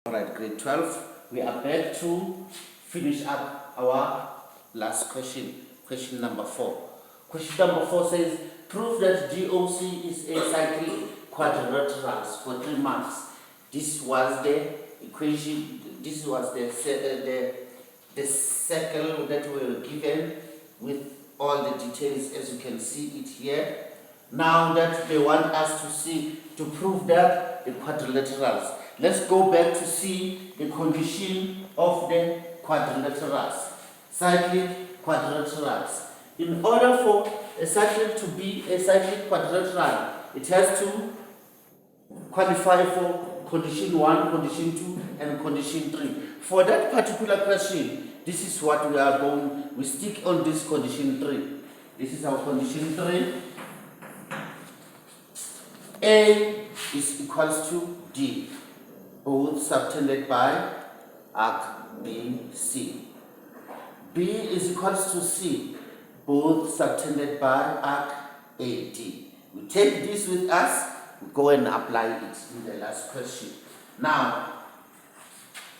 Alright, grade 12. We are back to finish up our last question. Question number 4. Question number 4 says, prove that DOC is a cyclic quadrilaterals for 3 marks. This was the equation, this was the circle that we were given with all the details as you can see it here. Now that they want us to prove that the quadrilaterals. Let's go back to see the condition of the quadrilaterals, cyclic quadrilaterals. In order for a cyclic to be a cyclic quadrilateral, it has to qualify for condition 1, condition 2, and condition 3. For that particular question, this is what we are going, we stick on this condition 3. This is our condition 3. A is equals to D, both subtended by arc BC. B is equals to C, both subtended by arc AD. We take this with us, we go and apply it in the last question. Now,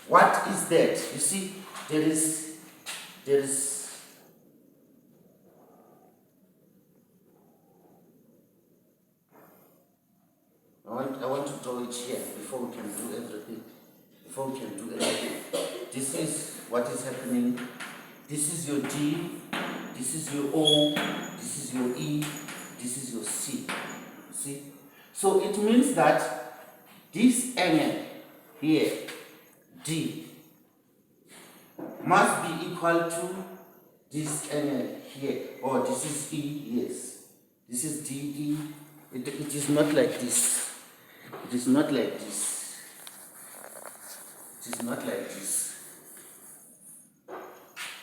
what is that? You see, there is I want to draw it here before we can do everything. This is what is happening. This is your D, this is your O, this is your E, this is your C. See? So it means that this angle here, D, must be equal to this angle here. Or this is E, yes. This is DE. It is not like this. It is not like this. It is not like this.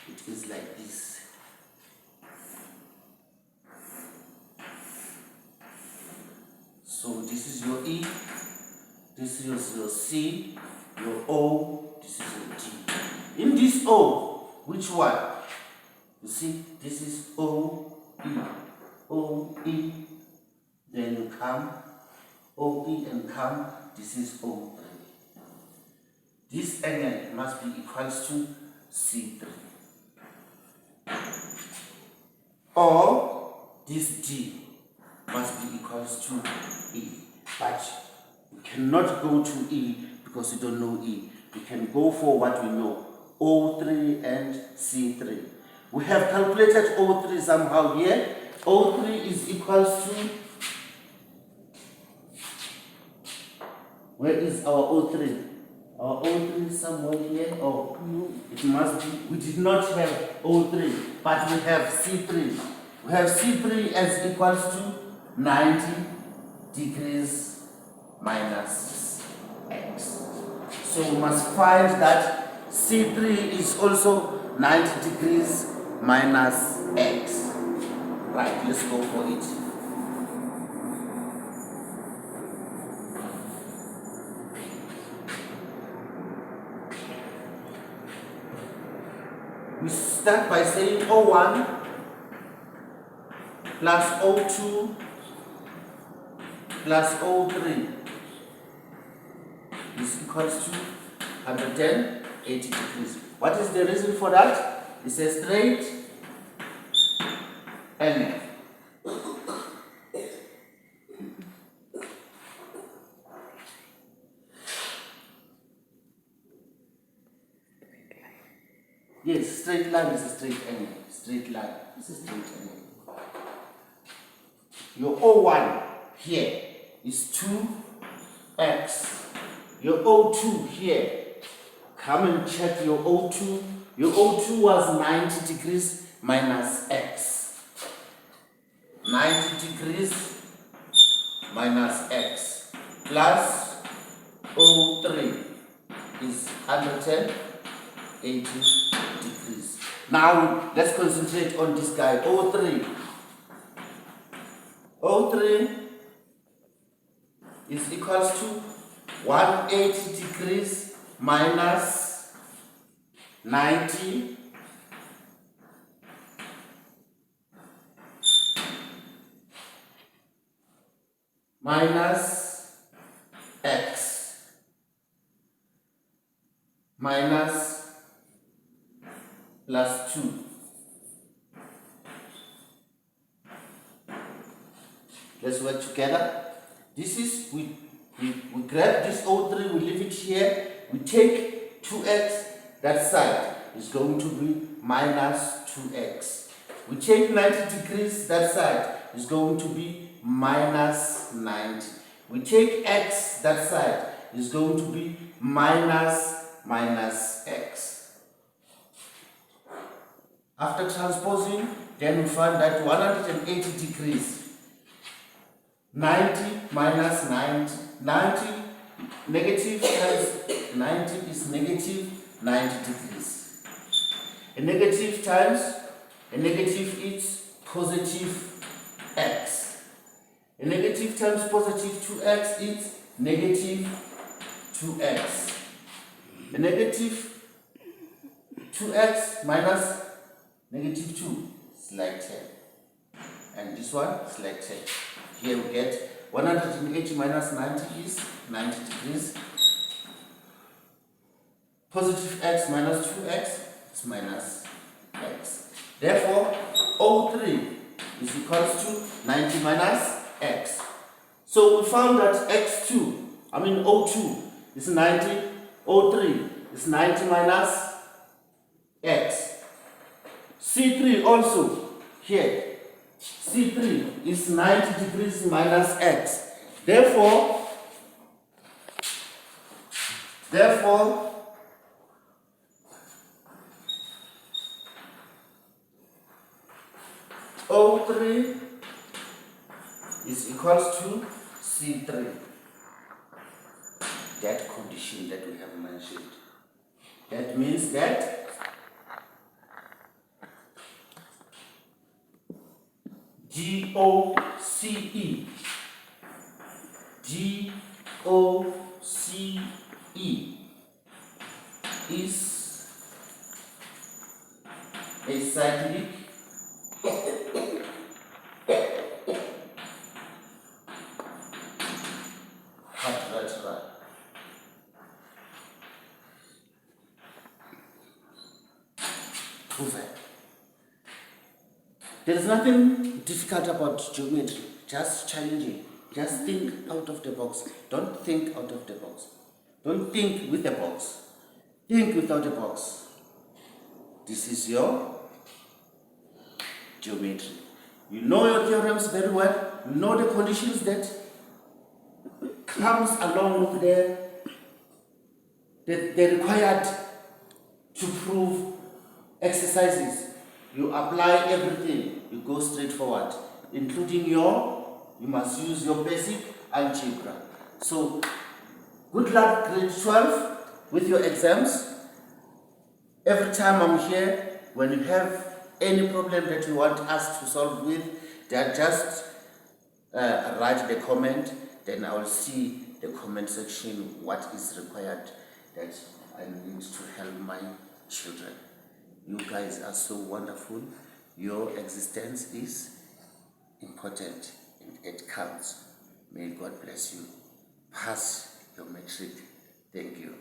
It is like this. So this is your E, this is your C, your O, this is your D. In this O, which one? You see, this is O, E, then you come, OE and come, this is O3. This angle must be equals to C3. Or this D must be equals to E. But we cannot go to E because we don't know E. We can go for what we know, O3 and C3. We have calculated O3 somehow here. O3 is equals to, where is our O3? Our O3 is somewhere here. Oh, it must be, we did not have O3, but we have C3. We have C3 as equals to 90 degrees minus X. So we must find that C3 is also 90 degrees minus X. Right, let's go for it. We start by saying O1 plus O2 plus O3 is equals to 180 degrees. What is the reason for that? It's a straight angle. Yes, straight line is a straight angle. Straight line is a straight angle. Your O1 here is 2x. Your O2 here, come and check your O2. Your O2 was 90 degrees minus x. 90 degrees minus x plus O3 is 180 degrees. Now let's concentrate on this guy, O3. O3 is equals to 180 degrees minus 90 minus x. minus plus 2. Let's work together. This is, we grab this O3, we leave it here, we take 2x, that side is going to be minus 2x. We take 90 degrees, that side is going to be minus 90. We take x, that side is going to be minus x. After transposing, then we find that 180 degrees. 90 minus 90, 90 negative times 90 is negative 90 degrees. A negative times a negative is positive x. A negative times positive 2x is negative 2x. A negative 2x minus negative 2 is like 10. And this one is like 10. Here we get 180 minus 90 is 90 degrees. Positive x minus 2x is minus x. Therefore, O3 is equals to 90 minus x. So we found that O2 is 90, O3 is 90 minus x. C3 also here. C3 is 90 degrees minus x. Therefore, O3 is equals to C3. That condition that we have mentioned. That means that GOCE is a cyclic quadrilateral. Proven. There is nothing difficult about geometry, just challenging. Just think out of the box. Don't think out of the box. Don't think with the box. Think without the box. This is your geometry. You know your theorems very well. You know the conditions that comes along with the required to prove exercises. You apply everything. You go straight forward, including you must use your basic algebra. So, good luck grade 12 with your exams. Every time I'm here, when you have any problem that you want us to solve with, then just write the comment, then I will see the comment section what is required that I need to help my children. You guys are so wonderful. Your existence is important and it counts. May God bless you. Pass your matric. Thank you.